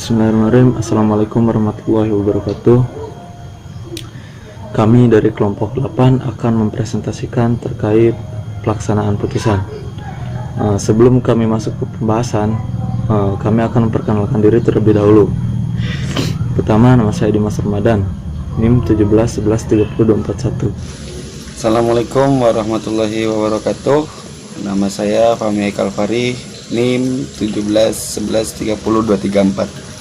Bismillahirrahmanirrahim. Assalamualaikum warahmatullahi wabarakatuh. Kami dari kelompok 8 akan mempresentasikan terkait pelaksanaan putusan. Sebelum kami masuk ke pembahasan, kami akan memperkenalkan diri terlebih dahulu. Pertama, nama saya Dimas Ramadan, NIM 17113041. Assalamualaikum warahmatullahi wabarakatuh. Nama saya Fahmi Kalvari, NIM 17113024.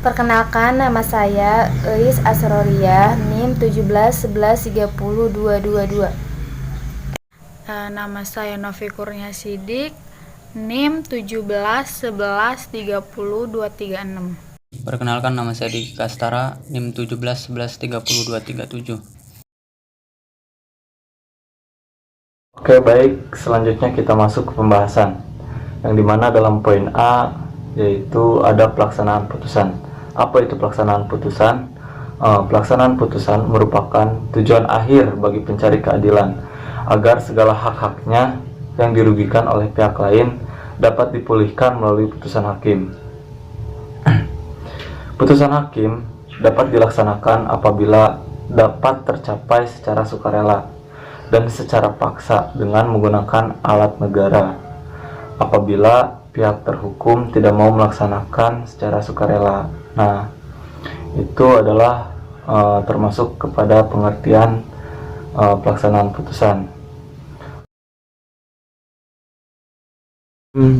Perkenalkan, nama saya Eis Asroriyah, NIM 17113022. Nama saya Novi Kurnia Sidik, NIM 1711302236. Perkenalkan, nama saya Diki Kastara, NIM 1711302237. Oke, baik. Selanjutnya kita masuk ke pembahasan, yang dimana dalam poin A yaitu ada pelaksanaan putusan. Apa itu pelaksanaan putusan? Pelaksanaan putusan merupakan tujuan akhir bagi pencari keadilan agar segala hak-haknya yang dirugikan oleh pihak lain dapat dipulihkan melalui putusan hakim. Putusan hakim dapat dilaksanakan apabila dapat tercapai secara sukarela dan secara paksa dengan menggunakan alat negara. Apabila pihak terhukum tidak mau melaksanakan secara sukarela. Nah, itu adalah termasuk kepada pengertian pelaksanaan putusan.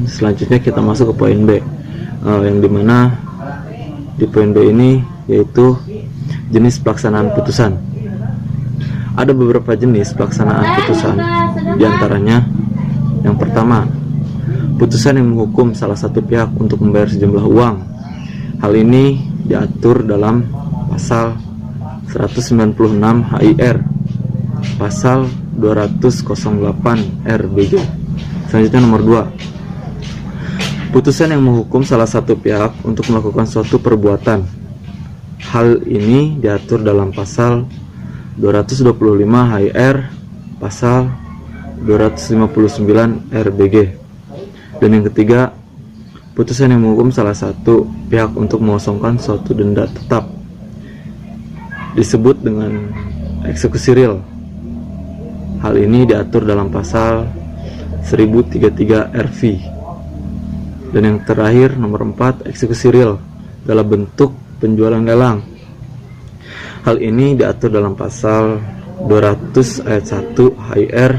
Selanjutnya kita masuk ke poin B, yang dimana di poin B ini yaitu jenis pelaksanaan putusan. Ada beberapa jenis pelaksanaan putusan, diantaranya yang pertama, putusan yang menghukum salah satu pihak untuk membayar sejumlah uang. Hal ini diatur dalam pasal 196 HIR, pasal 208 RBG. Selanjutnya nomor 2, putusan yang menghukum salah satu pihak untuk melakukan suatu perbuatan. Hal ini diatur dalam pasal 225 HIR, pasal 259 RBG. Dan yang ketiga, putusan yang menghukum salah satu pihak untuk mengosongkan suatu denda tetap, disebut dengan eksekusi real. Hal ini diatur dalam pasal 1033 RV. Dan yang terakhir, nomor 4, eksekusi real dalam bentuk penjualan lelang. Hal ini diatur dalam pasal 200 ayat 1 HIR,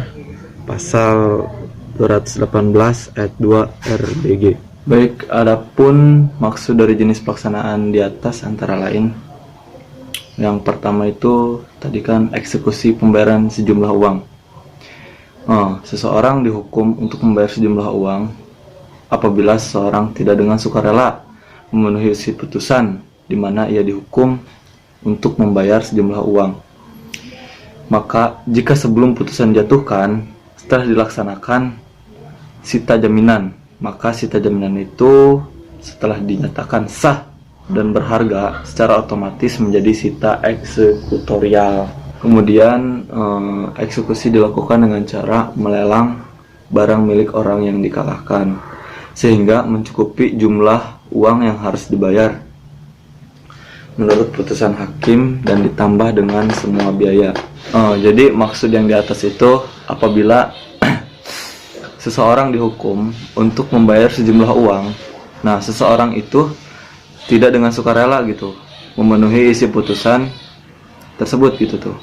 pasal 218 ayat 2 RBG. Baik, adapun maksud dari jenis pelaksanaan di atas antara lain, yang pertama itu tadi kan eksekusi pembayaran sejumlah uang. Seseorang dihukum untuk membayar sejumlah uang apabila seseorang tidak dengan sukarela memenuhi isi putusan di mana ia dihukum untuk membayar sejumlah uang. Maka jika sebelum putusan dijatuhkan, setelah dilaksanakan sita jaminan, maka sita jaminan itu setelah dinyatakan sah dan berharga secara otomatis menjadi sita eksekutorial. Kemudian eksekusi dilakukan dengan cara melelang barang milik orang yang dikalahkan sehingga mencukupi jumlah uang yang harus dibayar menurut putusan hakim dan ditambah dengan semua biaya. Jadi maksud yang di atas itu apabila seseorang dihukum untuk membayar sejumlah uang, nah seseorang itu tidak dengan sukarela gitu memenuhi isi putusan tersebut gitu tuh.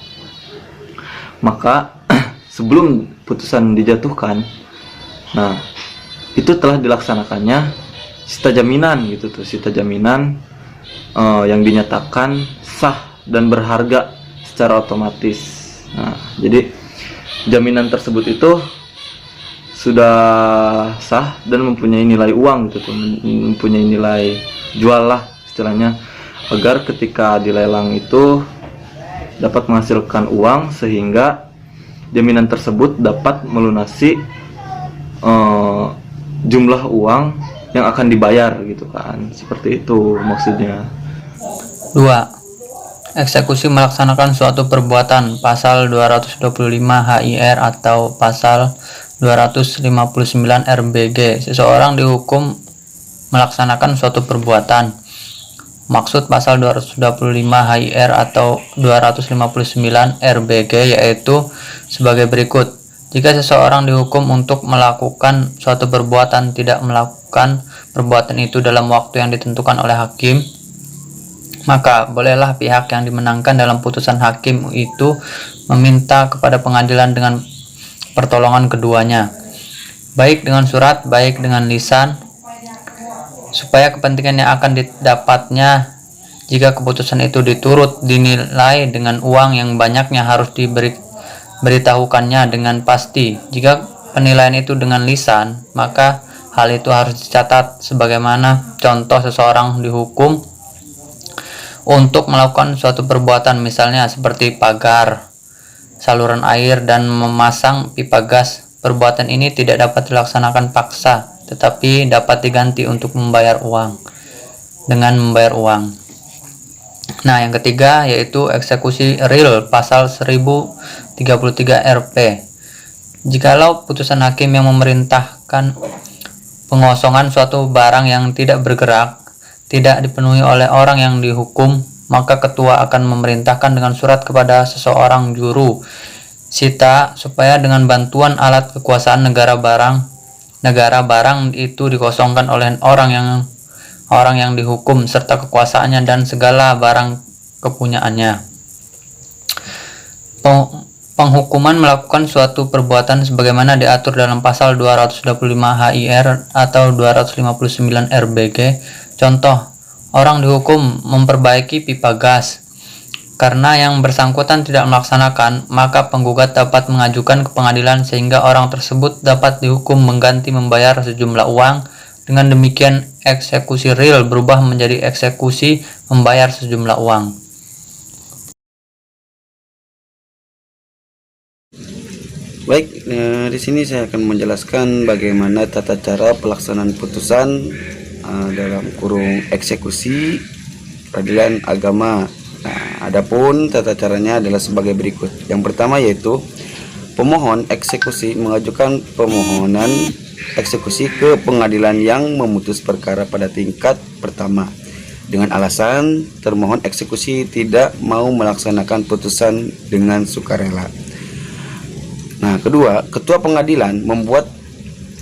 Maka sebelum putusan dijatuhkan, nah itu telah dilaksanakannya sita jaminan gitu tuh, sita jaminan yang dinyatakan sah dan berharga secara otomatis. Nah, jadi jaminan tersebut itu sudah sah dan mempunyai nilai uang gitu tuh, mempunyai nilai jual lah istilahnya, agar ketika dilelang itu dapat menghasilkan uang sehingga jaminan tersebut dapat melunasi jumlah uang yang akan dibayar gitu kan, seperti itu maksudnya. 2. Eksekusi melaksanakan suatu perbuatan, pasal 225 HIR atau pasal 259 RBG. Seseorang dihukum melaksanakan suatu perbuatan Maksud pasal 225 HIR atau 259 RBG yaitu sebagai berikut. Jika seseorang dihukum untuk melakukan suatu perbuatan tidak melakukan perbuatan itu dalam waktu yang ditentukan oleh hakim, maka bolehlah pihak yang dimenangkan dalam putusan hakim itu meminta kepada pengadilan dengan pertolongan keduanya, baik dengan surat, baik dengan lisan, supaya kepentingan yang akan didapatnya jika keputusan itu diturut dinilai dengan uang yang banyaknya harus diberitahukannya dengan pasti. Jika penilaian itu dengan lisan, maka hal itu harus dicatat sebagaimana contoh seseorang dihukum untuk melakukan suatu perbuatan, misalnya seperti pagar, saluran air, dan memasang pipa gas. Perbuatan ini tidak dapat dilaksanakan paksa, tetapi dapat diganti untuk membayar uang dengan membayar uang. Nah, yang ketiga yaitu eksekusi real pasal 1033 RP. Jikalau putusan hakim yang memerintahkan pengosongan suatu barang yang tidak bergerak tidak dipenuhi oleh orang yang dihukum, maka ketua akan memerintahkan dengan surat kepada seseorang juru sita supaya dengan bantuan alat kekuasaan negara barang itu dikosongkan oleh orang yang dihukum serta kekuasaannya dan segala barang kepunyaannya. Penghukuman melakukan suatu perbuatan sebagaimana diatur dalam pasal 225 HIR atau 259 RBG. Contoh, orang dihukum memperbaiki pipa gas. Karena yang bersangkutan tidak melaksanakan, maka penggugat dapat mengajukan ke pengadilan sehingga orang tersebut dapat dihukum mengganti membayar sejumlah uang. Dengan demikian, eksekusi real berubah menjadi eksekusi membayar sejumlah uang. Baik, di sini saya akan menjelaskan bagaimana tata cara pelaksanaan putusan dalam kurung eksekusi peradilan agama. Nah, adapun tata caranya adalah sebagai berikut. Yang pertama yaitu pemohon eksekusi mengajukan permohonan eksekusi ke pengadilan yang memutus perkara pada tingkat pertama dengan alasan termohon eksekusi tidak mau melaksanakan putusan dengan sukarela. Nah, kedua, ketua pengadilan membuat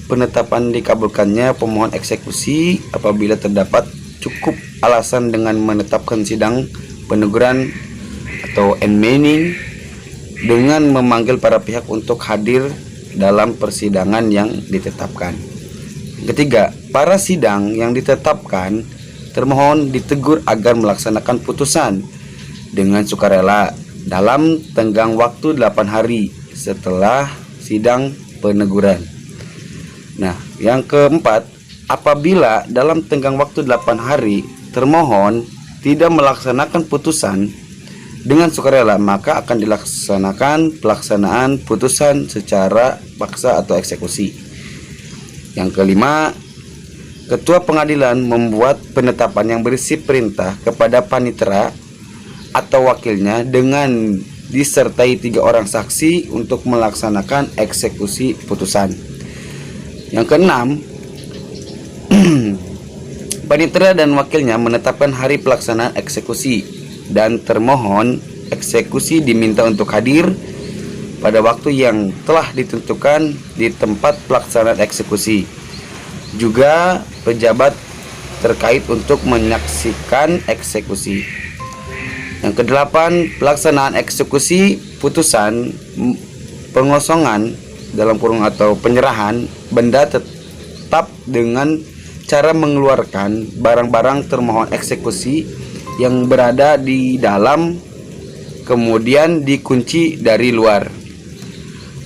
penetapan dikabulkannya pemohon eksekusi apabila terdapat cukup alasan dengan menetapkan sidang peneguran atau enmening dengan memanggil para pihak untuk hadir dalam persidangan yang ditetapkan. Ketiga, para sidang yang ditetapkan termohon ditegur agar melaksanakan putusan dengan sukarela dalam tenggang waktu 8 hari setelah sidang peneguran. Nah, yang keempat, apabila dalam tenggang waktu 8 hari termohon tidak melaksanakan putusan dengan sukarela, maka akan dilaksanakan pelaksanaan putusan secara paksa atau eksekusi. Yang kelima, ketua pengadilan membuat penetapan yang berisi perintah kepada panitera atau wakilnya dengan disertai 3 orang saksi untuk melaksanakan eksekusi putusan. Yang keenam, panitera dan wakilnya menetapkan hari pelaksanaan eksekusi dan termohon eksekusi diminta untuk hadir pada waktu yang telah ditentukan di tempat pelaksanaan eksekusi. Juga pejabat terkait untuk menyaksikan eksekusi. Yang kedelapan, pelaksanaan eksekusi putusan pengosongan dalam kurung atau penyerahan benda tetap dengan cara mengeluarkan barang-barang termohon eksekusi yang berada di dalam kemudian dikunci dari luar.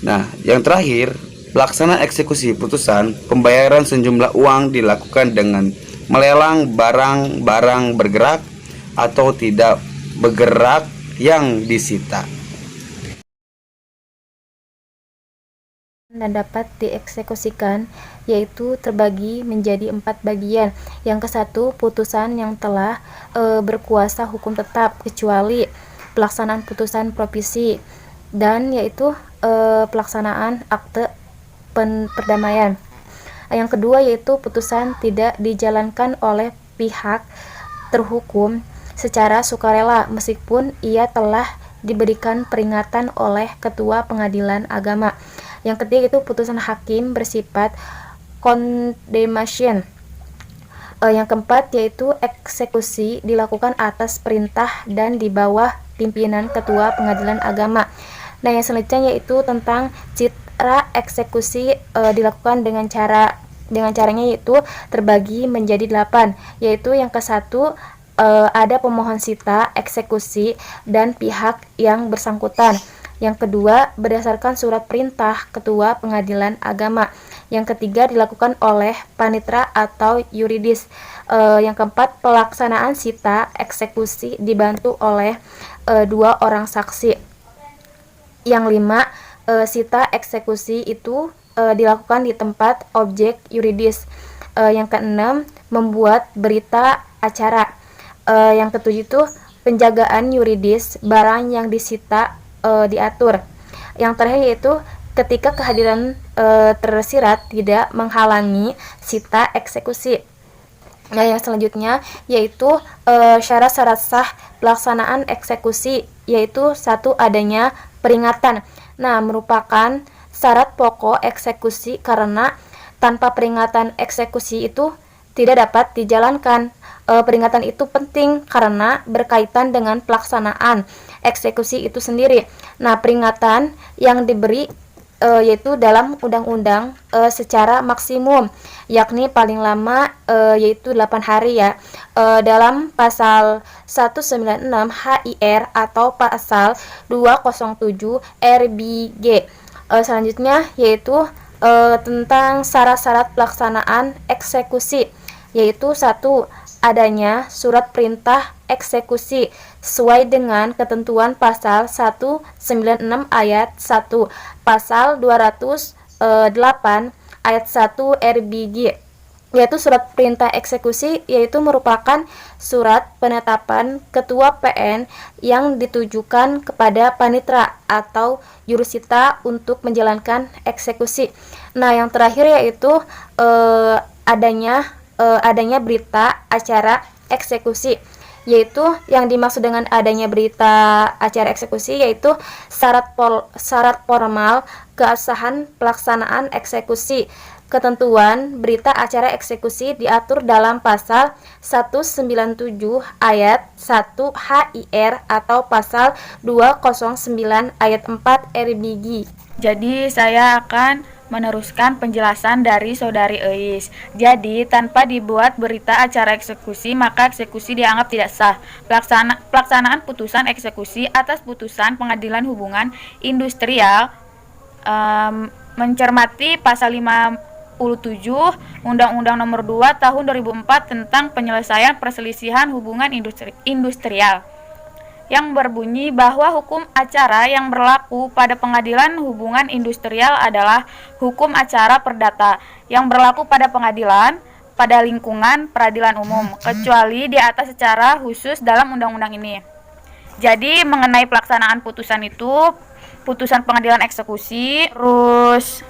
Nah, yang terakhir, pelaksanaan eksekusi putusan pembayaran sejumlah uang dilakukan dengan melelang barang-barang bergerak atau tidak bergerak yang disita dan dapat dieksekusikan, yaitu terbagi menjadi 4 bagian. Yang ke-1, putusan yang telah berkuasa hukum tetap kecuali pelaksanaan putusan provisi, dan yaitu pelaksanaan akte perdamaian. Yang kedua yaitu putusan tidak dijalankan oleh pihak terhukum secara sukarela meskipun ia telah diberikan peringatan oleh ketua pengadilan agama. Yang ketiga itu putusan hakim bersifat condemnation. Yang keempat yaitu eksekusi dilakukan atas perintah dan di bawah pimpinan ketua pengadilan agama. Nah, yang selanjutnya yaitu tentang citra eksekusi dilakukan dengan caranya yaitu terbagi menjadi 8, yaitu yang ke-1 ada pemohon sita, eksekusi, dan pihak yang bersangkutan. Yang kedua, berdasarkan surat perintah ketua pengadilan agama. Yang ketiga, dilakukan oleh panitera atau yuridis. Yang keempat, pelaksanaan sita eksekusi dibantu oleh 2 orang saksi. Yang 5, sita eksekusi itu dilakukan di tempat objek yuridis. Yang ke-6, membuat berita acara. Yang ke-7 itu penjagaan yuridis barang yang disita diatur. Yang terakhir yaitu ketika kehadiran tersirat tidak menghalangi sita eksekusi. Nah, yang selanjutnya yaitu syarat-syarat sah pelaksanaan eksekusi, yaitu 1, adanya peringatan. Nah, merupakan syarat pokok eksekusi karena tanpa peringatan eksekusi itu tidak dapat dijalankan. Peringatan itu penting karena berkaitan dengan pelaksanaan eksekusi itu sendiri. Nah, peringatan yang diberi yaitu dalam undang-undang secara maksimum, yakni paling lama yaitu 8 hari ya, dalam pasal 196 HIR atau pasal 207 RBG. Selanjutnya yaitu tentang syarat-syarat pelaksanaan eksekusi, yaitu 1, adanya surat perintah eksekusi sesuai dengan ketentuan pasal 196 ayat 1, pasal 208 ayat 1 RBG, yaitu surat perintah eksekusi, yaitu merupakan surat penetapan ketua PN yang ditujukan kepada panitera atau jurusita untuk menjalankan eksekusi. Nah, yang terakhir yaitu adanya berita acara eksekusi, yaitu yang dimaksud dengan adanya berita acara eksekusi yaitu syarat formal keabsahan pelaksanaan eksekusi. Ketentuan berita acara eksekusi diatur dalam pasal 197 ayat 1 HIR atau pasal 209 ayat 4 RBG. Jadi saya akan meneruskan penjelasan dari Saudari Eis. Jadi, tanpa dibuat berita acara eksekusi, maka eksekusi dianggap tidak sah. Pelaksanaan putusan eksekusi atas putusan Pengadilan Hubungan Industrial mencermati pasal 57 Undang-Undang Nomor 2 Tahun 2004 tentang penyelesaian perselisihan hubungan industrial, yang berbunyi bahwa hukum acara yang berlaku pada pengadilan hubungan industrial adalah hukum acara perdata yang berlaku pada pengadilan pada lingkungan peradilan umum, kecuali di atas secara khusus dalam undang-undang ini. Jadi mengenai pelaksanaan putusan itu, putusan pengadilan eksekusi, terus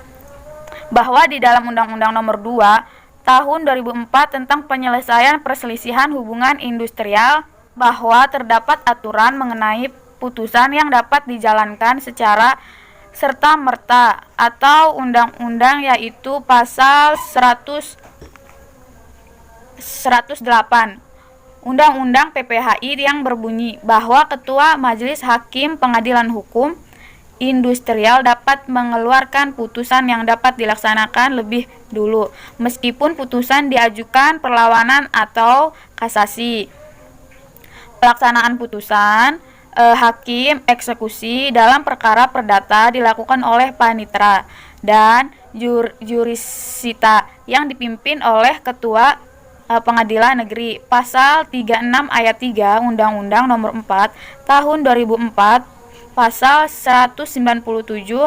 bahwa di dalam Undang-Undang Nomor 2 Tahun 2004 tentang penyelesaian perselisihan hubungan industrial, bahwa terdapat aturan mengenai putusan yang dapat dijalankan secara serta-merta atau undang-undang, yaitu pasal 108 Undang-Undang PPHI yang berbunyi bahwa Ketua Majelis Hakim Pengadilan Hukum Industrial dapat mengeluarkan putusan yang dapat dilaksanakan lebih dulu meskipun putusan diajukan perlawanan atau kasasi. Pelaksanaan putusan hakim eksekusi dalam perkara perdata dilakukan oleh panitera dan jurusita yang dipimpin oleh ketua pengadilan negeri. Pasal 36 ayat 3 Undang-Undang Nomor 4 Tahun 2004, pasal 197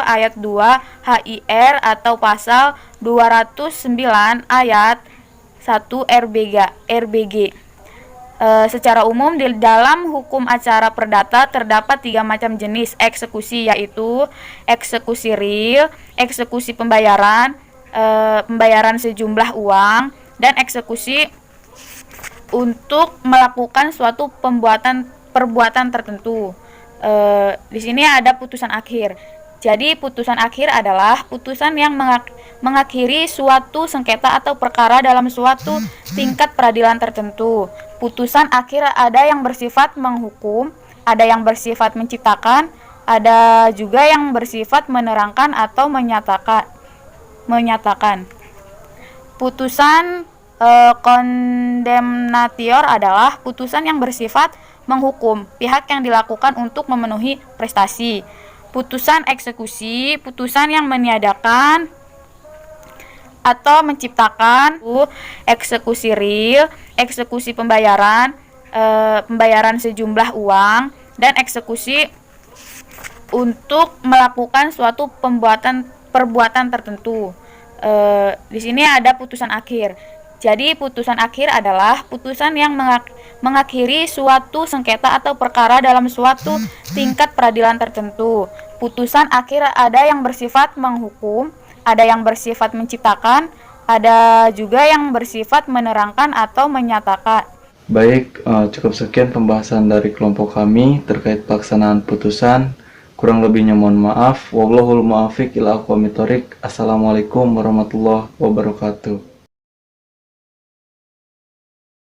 ayat 2 HIR atau pasal 209 ayat 1 RBG. Secara umum di dalam hukum acara perdata terdapat 3 macam jenis eksekusi, yaitu eksekusi real, eksekusi pembayaran sejumlah uang, dan eksekusi untuk melakukan suatu perbuatan tertentu. Di sini ada putusan akhir. Jadi putusan akhir adalah putusan yang mengakhiri suatu sengketa atau perkara dalam suatu tingkat peradilan tertentu. Putusan akhir ada yang bersifat menghukum, ada yang bersifat menciptakan, ada juga yang bersifat menerangkan atau menyatakan. Putusan kondemnatior adalah putusan yang bersifat menghukum pihak yang dilakukan untuk memenuhi prestasi. Putusan eksekusi, putusan yang meniadakan atau menciptakan. Eksekusi real, eksekusi pembayaran, pembayaran sejumlah uang, dan eksekusi untuk melakukan suatu perbuatan tertentu. Di sini ada putusan akhir. Jadi putusan akhir adalah putusan yang mengakhiri suatu sengketa atau perkara dalam suatu tingkat peradilan tertentu. Putusan akhir ada yang bersifat menghukum, ada yang bersifat menciptakan, ada juga yang bersifat menerangkan atau menyatakan. Baik, cukup sekian pembahasan dari kelompok kami terkait pelaksanaan putusan. Kurang lebihnya mohon maaf. Wallahul muwaffiq ila aqwamit thoriq. Assalamualaikum warahmatullahi wabarakatuh.